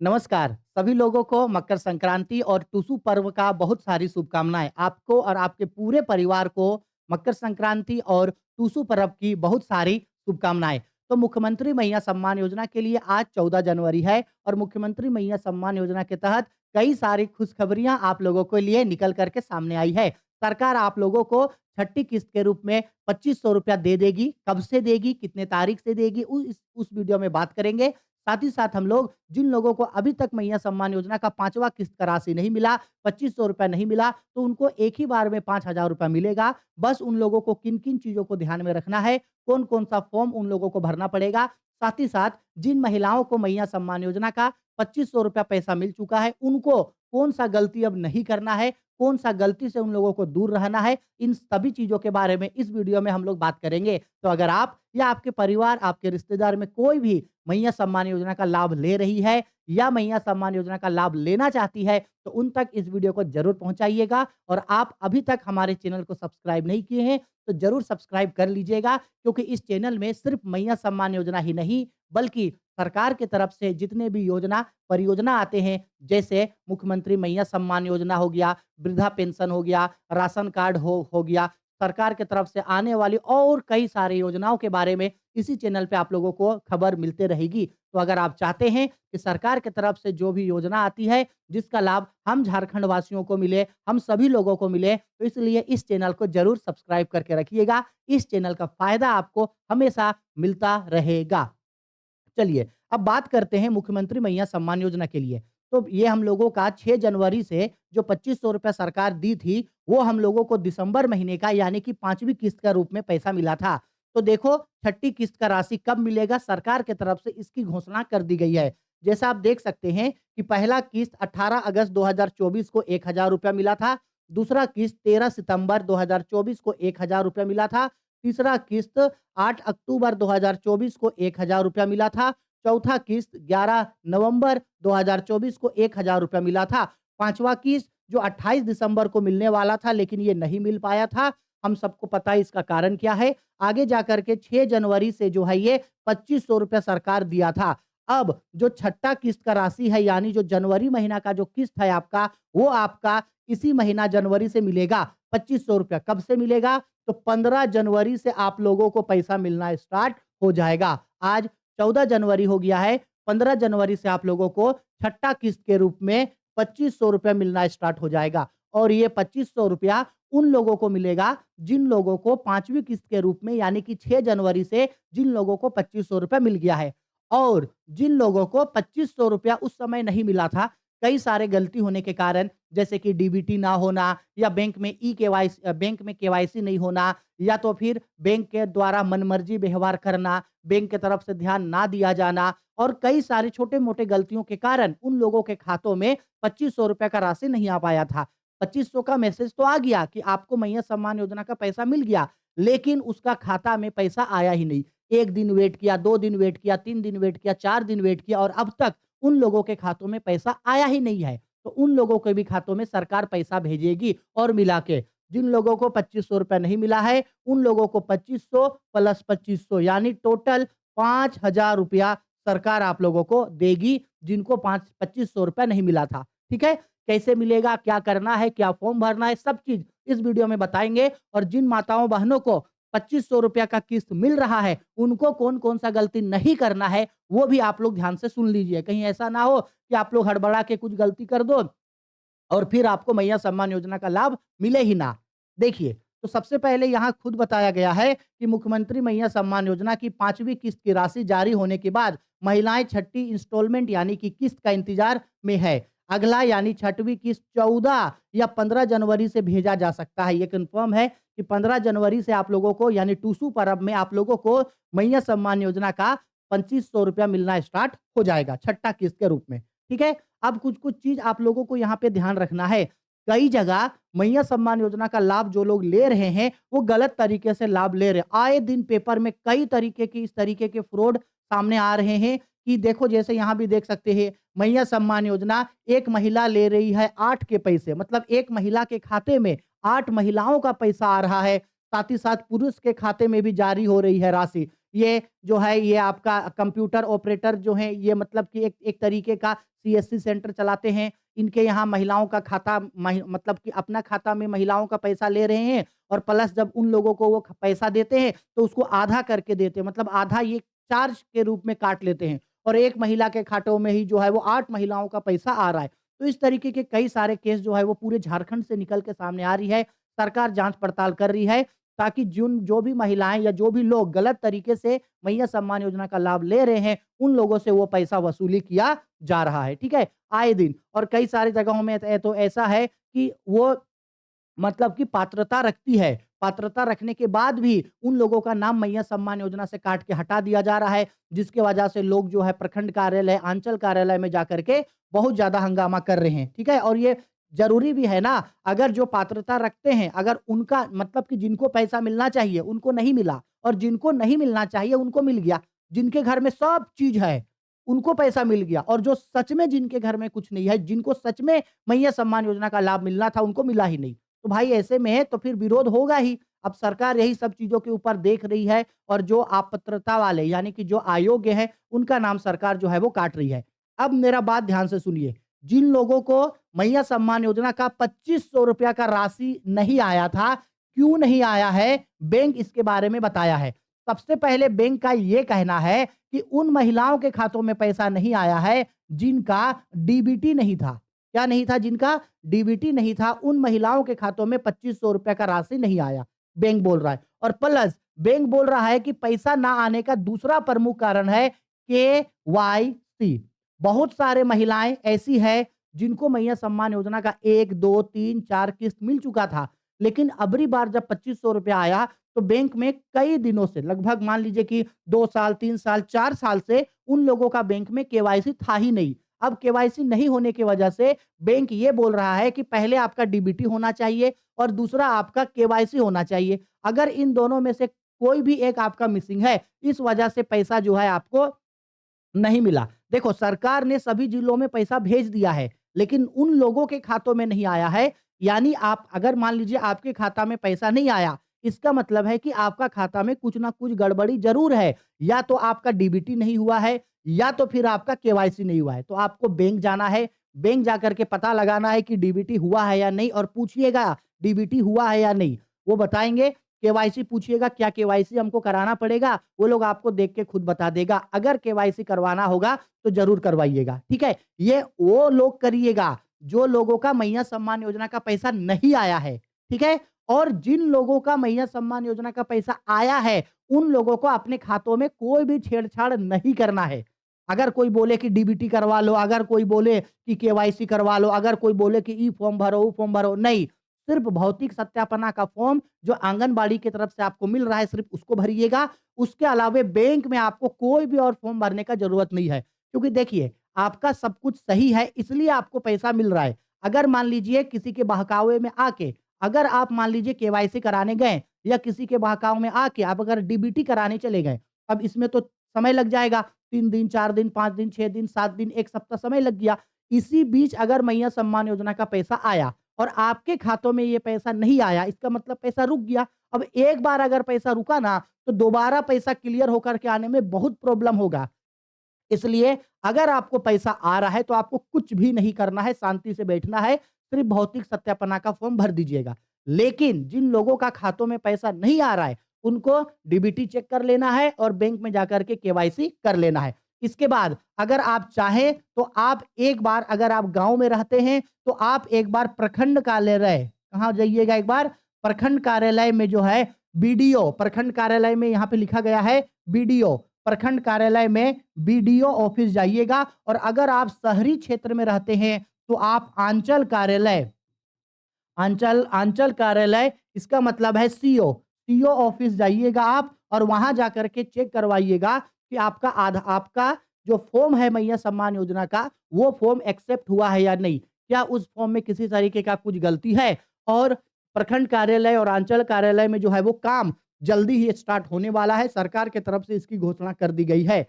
नमस्कार, सभी लोगों को मकर संक्रांति और टुसू पर्व का बहुत सारी शुभकामनाएँ। आपको और आपके पूरे परिवार को मकर संक्रांति और टुसू पर्व की बहुत सारी शुभकामनाएँ। तो मुख्यमंत्री मैया सम्मान योजना के लिए आज 14 जनवरी है और मुख्यमंत्री मैया सम्मान योजना के तहत कई सारी खुशखबरियाँ आप लोगों के लिए निकल कर के सामने आई है। सरकार आप लोगों को छठी किस्त के रूप में ₹2500 दे देगी। कब से देगी, कितने तारीख से देगी, उस वीडियो में बात करेंगे। साथ ही साथ हम लोग जिन लोगों को अभी तक मैया सम्मान योजना का 5वां किस्त का राशि नहीं मिला, ₹2500 नहीं मिला, तो उनको एक ही बार में ₹5000 मिलेगा। बस उन लोगों को किन-किन चीज़ों को ध्यान में रखना है, कौन-कौन सा फॉर्म उन लोगों को भरना पड़ेगा। साथ ही साथ जिन महिलाओं को मैया सम्मान योजना का ₹2500 पैसा मिल चुका है, उनको कौन-सा गलती अब नहीं करना है, कौन-सा गलती से उन लोगों को दूर रहना है, इन सभी चीज़ों के बारे में इस वीडियो में हम लोग बात करेंगे। तो अगर आप या आपके परिवार, आपके रिश्तेदार में कोई भी मैया सम्मान योजना का लाभ ले रही है या मैया सम्मान योजना का लाभ लेना चाहती है, तो उन तक इस वीडियो को ज़रूर पहुँचाइएगा और आप अभी तक हमारे चैनल को सब्सक्राइब नहीं किए हैं, तो ज़रूर सब्सक्राइब कर लीजिएगा क्योंकि इस चैनल में सिर्फ़ मैया सम्मान योजना ही नहीं, बल्कि सरकार की तरफ से जितने भी परियोजना आते हैं, जैसे मुख्यमंत्री मैया सम्मान योजना हो गया, वृद्धा पेंशन हो गया, राशन कार्ड हो गया, सरकार की तरफ से आने वाली और कई सारी योजनाओं के बारे में इसी चैनल पे आप लोगों को खबर मिलते रहेगी। तो अगर आप चाहते हैं कि सरकार की तरफ से जो भी योजना आती है, जिसका लाभ हम झारखंड वासियों को मिले, हम सभी लोगों को मिले, तो इसलिए इस चैनल को ज़रूर सब्सक्राइब करके रखिएगा। इस चैनल का फ़ायदा आपको हमेशा मिलता रहेगा। चलिए, अब बात करते हैं मुख्यमंत्री मैया सम्मान योजना के लिए। तो ये हम लोगों का 6 जनवरी से जो ₹2500 सरकार दी थी, वो हम लोगों को दिसंबर महीने का यानी कि 5वीं किस्त का रूप में पैसा मिला था। तो देखो, छठी किस्त का राशि कब मिलेगा, सरकार की तरफ से इसकी घोषणा कर दी गई है। जैसा आप देख सकते हैं कि पहला किस्त 18 अगस्त 2024 को ₹1000 मिला था, दूसरा किस्त 13 सितंबर 2024 को ₹1000 मिला था, तीसरा किस्त 8 अक्टूबर 2024 को ₹1000 मिला था, चौथा किस्त 11 नवंबर 2024 को ₹1000 मिला था, पाँचवाँ किस्त जो 28 दिसंबर को मिलने वाला था लेकिन ये नहीं मिल पाया था। हम सबको पता है इसका कारण क्या है। आगे जाकर के 6 जनवरी से जो है ये ₹2500 सरकार दिया था। अब जो छठा किस्त का राशि है यानी जो जनवरी महीना का जो किस्त है आपका, वो आपका इसी महीना जनवरी से मिलेगा ₹2500। कब से मिलेगा? तो 15 जनवरी से आप लोगों को पैसा मिलना स्टार्ट हो जाएगा। आज 14 जनवरी हो गया है, 15 जनवरी से आप लोगों को छठा किस्त के रूप में ₹2500 मिलना स्टार्ट हो जाएगा और ये ₹2500 उन लोगों को मिलेगा जिन लोगों को 5वीं किस्त के रूप में यानी कि 6 जनवरी से जिन लोगों को ₹2500 मिल गया है और जिन लोगों को ₹2500 उस समय नहीं मिला था, कई सारे गलती होने के कारण जैसे कि डीबीटी ना होना या बैंक में केवाईसी नहीं होना या तो फिर बैंक के द्वारा मनमर्जी व्यवहार करना, बैंक की तरफ से ध्यान ना दिया जाना और कई सारे छोटे-मोटे गलतियों के कारण उन लोगों के खातों में ₹2500 का राशि नहीं आ पाया था। 2500 का मैसेज तो आ गया कि आपको मैया सम्मान योजना का पैसा मिल गया, लेकिन उसका खाता में पैसा आया ही नहीं। 1 दिन वेट किया, 2 दिन वेट किया, 3 दिन वेट किया, 4 दिन वेट किया और अब तक उन लोगों के खातों में पैसा आया ही नहीं है। तो उन लोगों के भी खातों में सरकार पैसा भेजेगी और मिला के जिन लोगों को ₹2500 नहीं मिला है, उन लोगों को 2500 प्लस 2500 यानी टोटल ₹5000 सरकार आप लोगों को देगी, जिनको ₹2500 नहीं मिला था। ठीक है? कैसे मिलेगा, क्या करना है, क्या फॉर्म भरना है, सब चीज़ इस वीडियो में बताएँगे और जिन माताओं-बहनों को ₹2500 का किस्त मिल रहा है, उनको कौन-कौन सा गलती नहीं करना है, वो भी आप लोग ध्यान से सुन लीजिए। कहीं ऐसा ना हो कि आप लोग हड़बड़ा के कुछ गलती कर दो और फिर आपको मैया सम्मान योजना का लाभ मिले ही ना। देखिए, तो सबसे पहले यहाँ खुद बताया गया है कि मुख्यमंत्री मैया सम्मान योजना की 5वीं किस्त की राशि जारी होने के बाद महिलाएँ छठी इंस्टॉलमेंट यानी कि किस्त का इंतज़ार में है। अगला यानी छठवीं किस्त 14 या 15 जनवरी से भेजा जा सकता है। ये कन्फर्म है कि 15 जनवरी से आप लोगों को यानी टूसू पर्व में आप लोगों को मैया सम्मान योजना का ₹2500 मिलना स्टार्ट हो जाएगा, छठा किस्त के रूप में। ठीक है? अब कुछ-कुछ चीज़ आप लोगों को यहाँ पे ध्यान रखना है। कई जगह मैया सम्मान योजना का लाभ जो लोग ले रहे हैं, वो गलत तरीके से लाभ ले रहे हैं। आए दिन पेपर में कई तरीके की इस तरीके के फ्रॉड सामने आ रहे हैं कि देखो जैसे यहाँ भी देख सकते हैं, मैया सम्मान योजना एक महिला ले रही है 8 के पैसे मतलब एक महिला के खाते में 8 महिलाओं का पैसा आ रहा है, साथ ही साथ पुरुष के खाते में भी जारी हो रही है राशि। ये जो है ये आपका कंप्यूटर ऑपरेटर जो हैं ये मतलब कि एक एक तरीके का सीएससी सेंटर चलाते हैं। इनके यहाँ महिलाओं का खाता मतलब कि अपना खाता में महिलाओं का पैसा ले रहे हैं और प्लस जब उन लोगों को वो पैसा देते हैं तो उसको आधा करके देते हैं। मतलब आधा ये चार्ज के रूप में काट लेते हैं और एक महिला के खातों में ही जो है वो 8 महिलाओं का पैसा आ रहा है। तो इस तरीके के कई सारे केस जो है वो पूरे झारखंड से निकल के सामने आ रही है। सरकार जाँच पड़ताल कर रही है ताकि जो भी महिलाएँ या जो भी लोग गलत तरीके से मैया सम्मान योजना का लाभ ले रहे हैं, उन लोगों से वो पैसा वसूली किया जा रहा है, ठीक है? आए दिन और कई सारी जगहों में तो ऐसा है कि वो मतलब कि पात्रता रखती है। पात्रता रखने के बाद भी उन लोगों का नाम मैया सम्मान योजना से काट के हटा दिया जा रहा है, जिसकी वजह से लोग जो है प्रखंड कार्यालय, अंचल कार्यालय में जाकर के बहुत ज़्यादा हंगामा कर रहे हैं, ठीक है? और ये ज़रूरी भी है ना, अगर जो पात्रता रखते हैं, अगर उनका मतलब कि जिनको पैसा मिलना चाहिए, उनको नहीं मिला और जिनको नहीं मिलना चाहिए, उनको मिल गया। जिनके घर में सब चीज़ है, उनको पैसा मिल गया और जो सच में जिनके घर में कुछ नहीं है, जिनको सच में मैया सम्मान योजना का लाभ मिलना था, उनको मिला ही नहीं। तो भाई ऐसे में तो फिर विरोध होगा ही। अब सरकार यही सब चीज़ों के ऊपर देख रही है और जो अपात्रता वाले यानी कि जो अयोग्य हैं, उनका नाम सरकार जो है वो काट रही है। अब मेरा बात ध्यान से सुनिए, जिन लोगों को मैया सम्मान योजना का ₹2500 का राशि नहीं आया था, क्यों नहीं आया है? बैंक इसके बारे में बताया है। सबसे पहले बैंक का ये कहना है कि उन महिलाओं के खातों में पैसा नहीं आया है, जिनका डीबीटी नहीं था। क्या नहीं था जिनका? डीबीटी नहीं था, उन महिलाओं के खातों में ₹2500 का राशि नहीं आया, बैंक बोल रहा है। और प्लस बैंक बोल रहा है कि पैसा ना आने का दूसरा प्रमुख कारण है केवाईसी। बहुत सारे महिलाएँ ऐसी हैं, जिनको मैया सम्मान योजना का 1, 2, 3, 4 किस्त मिल चुका था। लेकिन अबरी बार जब ₹2500 आया, तो बैंक में कई दिनों से लगभग मान लीजिए कि 2 साल, 3 साल, 4 साल से उन लोगों का बैंक में केवाईसी था ही नहीं। अब केवाईसी नहीं होने की वजह से बैंक ये बोल रहा है कि पहले आपका डीबीटी होना चाहिए और दूसरा आपका केवाईसी होना चाहिए। अगर इन दोनों में से कोई भी एक आपका मिसिंग है, इस वजह से पैसा जो है आपको नहीं मिला। देखो सरकार ने सभी जिलों में पैसा भेज दिया है, लेकिन उन लोगों के खातों में नहीं आया है। यानी आप अगर मान लीजिए आपके खाता में पैसा नहीं आया, इसका मतलब है कि आपका खाता में कुछ ना कुछ गड़बड़ी ज़रूर है। या तो आपका डीबीटी नहीं हुआ है या तो फिर आपका केवाईसी नहीं हुआ है। तो आपको बैंक जाना है, बैंक जाकर के पता लगाना है कि डीबीटी हुआ है या नहीं और पूछिएगा डीबीटी हुआ है या नहीं। वो बताएँगे केवाईसी पूछिएगा क्या केवाईसी हमको कराना पड़ेगा? वो लोग आपको देख के खुद बता देगा। अगर केवाईसी करवाना होगा तो ज़रूर करवाइएगा, ठीक है? ये वो लोग करिएगा जो लोगों का मैया सम्मान योजना का पैसा नहीं आया है, ठीक है? और जिन लोगों का मैया सम्मान योजना का पैसा आया है, उन लोगों को अपने खातों में कोई भी छेड़छाड़ नहीं करना है। अगर कोई बोले कि डीबीटी करवा लो, अगर कोई बोले कि केवाईसी करवा लो, अगर कोई बोले कि ई फॉर्म भरो, वो फॉर्म भरो, नहीं। सिर्फ भौतिक सत्यापना का फॉर्म जो आंगनबाड़ी की तरफ से आपको मिल रहा है सिर्फ उसको भरिएगा। उसके अलावे बैंक में आपको कोई भी और फॉर्म भरने का ज़रूरत नहीं है। क्योंकि देखिए, आपका सब कुछ सही है इसलिए आपको पैसा मिल रहा है। अगर मान लीजिए किसी के बहकावे में आके अगर आप मान लीजिए केवाईसी कराने गए या किसी के बहकावे में आके आप अगर डीबीटी कराने चले गए, अब इसमें तो समय लग जाएगा। 3 दिन, 4 दिन, 5 दिन, 6 दिन, 7 दिन, 1 सप्ताह समय लग गया। इसी बीच अगर मैया सम्मान योजना का पैसा आया और आपके खातों में ये पैसा नहीं आया, इसका मतलब पैसा रुक गया। अब एक बार अगर पैसा रुका ना, तो दोबारा पैसा क्लियर होकर के आने में बहुत प्रॉब्लम होगा। इसलिए अगर आपको पैसा आ रहा है, तो आपको कुछ भी नहीं करना है, शांति से बैठना है, सिर्फ भौतिक सत्यापना का फॉर्म भर दीजिएगा। लेकिन जिन लोगों का खातों में पैसा नहीं आ रहा है, उनको डीबीटी चेक कर लेना है और बैंक में जाकर के केवाईसी कर लेना है। इसके बाद अगर आप चाहें, तो आप एक बार अगर आप गाँव में रहते हैं, तो आप एक बार प्रखंड कार्यालय कहाँ जाइएगा एक बार? प्रखंड कार्यालय में जो है बीडीओ प्रखंड कार्यालय में यहाँ पे लिखा गया है बीडीओ प्रखंड कार्यालय में बीडीओ ऑफिस जाइएगा और अगर आप शहरी क्षेत्र में रहते हैं तो आप अंचल अंचल कार्यालय इसका मतलब है सीओ सीओ ऑफिस जाइएगा आप और वहां जाकर के चेक करवाइएगा कि आपका जो फॉर्म है मैया सम्मान योजना का वो फॉर्म एक्सेप्ट हुआ है या नहीं। क्या उस फॉर्म में किसी तरीके का कुछ गलती है? और प्रखंड कार्यालय और अंचल कार्यालय में जो है वो काम जल्दी ही स्टार्ट होने वाला है। सरकार की तरफ से इसकी घोषणा कर दी गई है।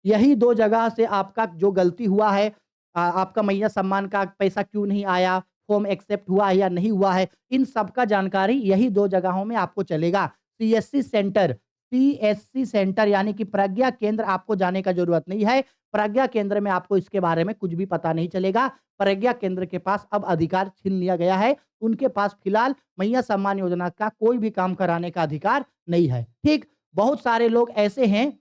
यही 2 जगह से आपका जो गलती हुआ है आपका मैया सम्मान का पैसा क्यों नहीं आया, फॉर्म एक्सेप्ट हुआ है या नहीं हुआ है, इन सब का जानकारी यही 2 जगहों में आपको चलेगा। सीएससी सेंटर टीएससी सेंटर यानी कि प्रज्ञा केंद्र आपको जाने का ज़रूरत नहीं है। प्रज्ञा केंद्र में आपको इसके बारे में कुछ भी पता नहीं चलेगा। प्रज्ञा केंद्र के पास अब अधिकार छीन लिया गया है। उनके पास फिलहाल मैया सम्मान योजना का कोई भी काम कराने का अधिकार नहीं है। ठीक? बहुत सारे लोग ऐसे हैं,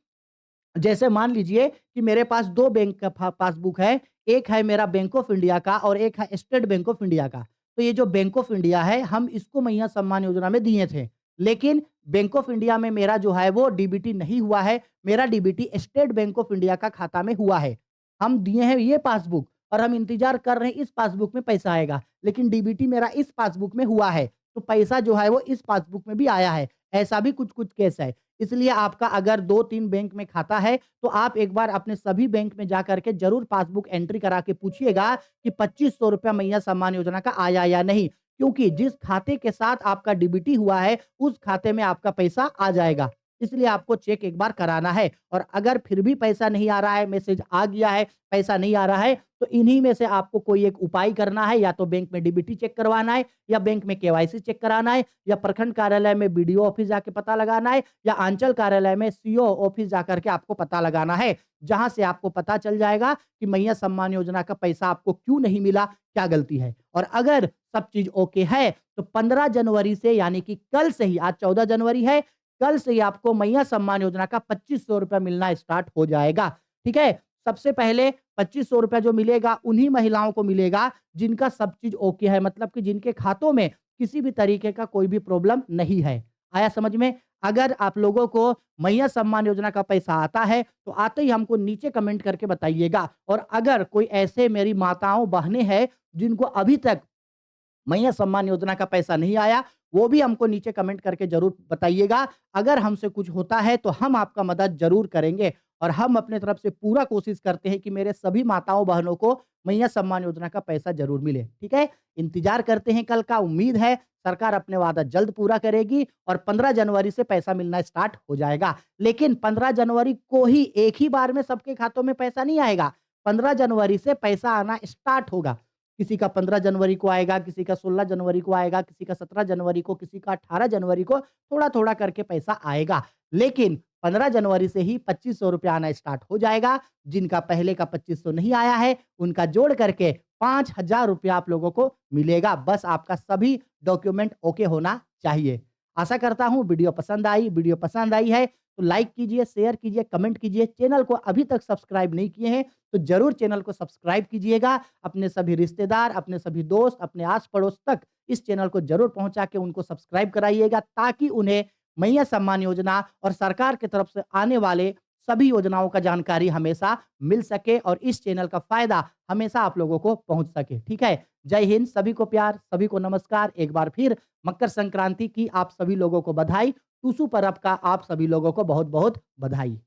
जैसे मान लीजिए कि मेरे पास 2 बैंक का पासबुक है। एक है मेरा बैंक ऑफ इंडिया का और एक है स्टेट बैंक ऑफ इंडिया का। तो ये जो बैंक ऑफ इंडिया है, हम इसको मैया सम्मान योजना में दिए थे। लेकिन बैंक ऑफ इंडिया में मेरा जो है वो डीबीटी नहीं हुआ है। मेरा DBT state bank of India का खाता में हुआ है। हम दिए हैं ये पासबुक और हम इंतज़ार कर रहे हैं इस पासबुक में पैसा आएगा। लेकिन डीबीटी मेरा इस पासबुक में हुआ है। तो पैसा जो है वो इस पासबुक में भी आया है। ऐसा भी कुछ-कुछ केस है। इसलिए आपका अगर 2-3 बैंक में खाता है, तो आप एक बार अपने सभी बैंक में जाकर के ज़रूर पासबुक एंट्री करा के पूछिएगा कि ₹2500 मैया सम्मान योजना का आया या नहीं? क्योंकि जिस खाते के साथ आपका डीबीटी हुआ है, उस खाते में आपका पैसा आ जाएगा। इसलिए आपको चेक एक बार कराना है और अगर फिर भी पैसा नहीं आ रहा है, मैसेज आ गया है, पैसा नहीं आ रहा है, तो इन्हीं में से आपको कोई एक उपाय करना है, या तो बैंक में डीबीटी चेक करवाना है, या बैंक में केवाईसी चेक कराना है, या प्रखंड कार्यालय में बीडीओ ऑफिस जाके पता लगाना है, या अंचल कार्यालय में सीओ ऑफिस जाकर के आपको पता लगाना है। जहाँ से आपको पता चल जाएगा कि मैया सम्मान योजना का पैसा आपको क्यों नहीं मिला, क्या गलती है। और अगर सब चीज़ ओके है, तो 15 जनवरी से यानी कि कल से ही, आज 14 जनवरी है, कल से ही आपको मैया सम्मान योजना का ₹2500 मिलना स्टार्ट हो जाएगा। ठीक है? सबसे पहले ₹2500 जो मिलेगा उन्हीं महिलाओं को मिलेगा जिनका सब चीज़ ओके है, मतलब कि जिनके खातों में किसी भी तरीके का कोई भी प्रॉब्लम नहीं है। आया समझ में? अगर आप लोगों को मैया सम्मान योजना का पैसा आता है, तो आते ही हमको नीचे कमेंट करके बताइएगा। और अगर कोई ऐसे मेरी माताओं, बहनें हैं जिनको अभी तक मैया सम्मान योजना का पैसा नहीं आया, वो भी हमको नीचे कमेंट करके ज़रूर बताइएगा। अगर हमसे कुछ होता है तो हम आपका मदद ज़रूर करेंगे और हम अपने तरफ से पूरा कोशिश करते हैं कि मेरे सभी माताओं-बहनों को मैया सम्मान योजना का पैसा ज़रूर मिले। ठीक है? इंतज़ार करते हैं कल का। उम्मीद है सरकार अपने वादा जल्द पूरा करेगी और 15 जनवरी से पैसा मिलना स्टार्ट हो जाएगा। लेकिन 15 जनवरी को ही एक ही बार में सबके खातों में पैसा नहीं आएगा। 15 जनवरी से पैसा आना स्टार्ट होगा। किसी का 15 जनवरी को आएगा, किसी का 16 जनवरी को आएगा, किसी का 17 जनवरी को, किसी का 18 जनवरी को, थोड़ा-थोड़ा करके पैसा आएगा। लेकिन 15 जनवरी से ही ₹2500 आना स्टार्ट हो जाएगा। जिनका पहले का 2500 नहीं आया है, उनका जोड़ करके ₹5000 आप लोगों को मिलेगा। बस आपका सभी डॉक्यूमेंट ओके होना चाहिए। आशा करता हूँ वीडियो पसंद आई। वीडियो पसंद आई है तो लाइक कीजिए, शेयर कीजिए, कमेंट कीजिए। चैनल को अभी तक सब्सक्राइब नहीं किए हैं, तो ज़रूर चैनल को सब्सक्राइब कीजिएगा। अपने सभी रिश्तेदार, अपने सभी दोस्त, अपने आस-पड़ोस तक इस चैनल को ज़रूर पहुँचा के उनको सब्सक्राइब कराइएगा, ताकि उन्हें मैया सम्मान योजना और सरकार की तरफ से आने वाले सभी योजनाओं का जानकारी हमेशा मिल सके और इस चैनल का फ़ायदा हमेशा आप लोगों को पहुँच सके। ठीक है? जय हिंद, सभी को प्यार, सभी को नमस्कार। एक बार फिर मकर संक्रांति की आप सभी लोगों को बधाई। टूसू पर्व का आप सभी लोगों को बहुत-बहुत बधाई।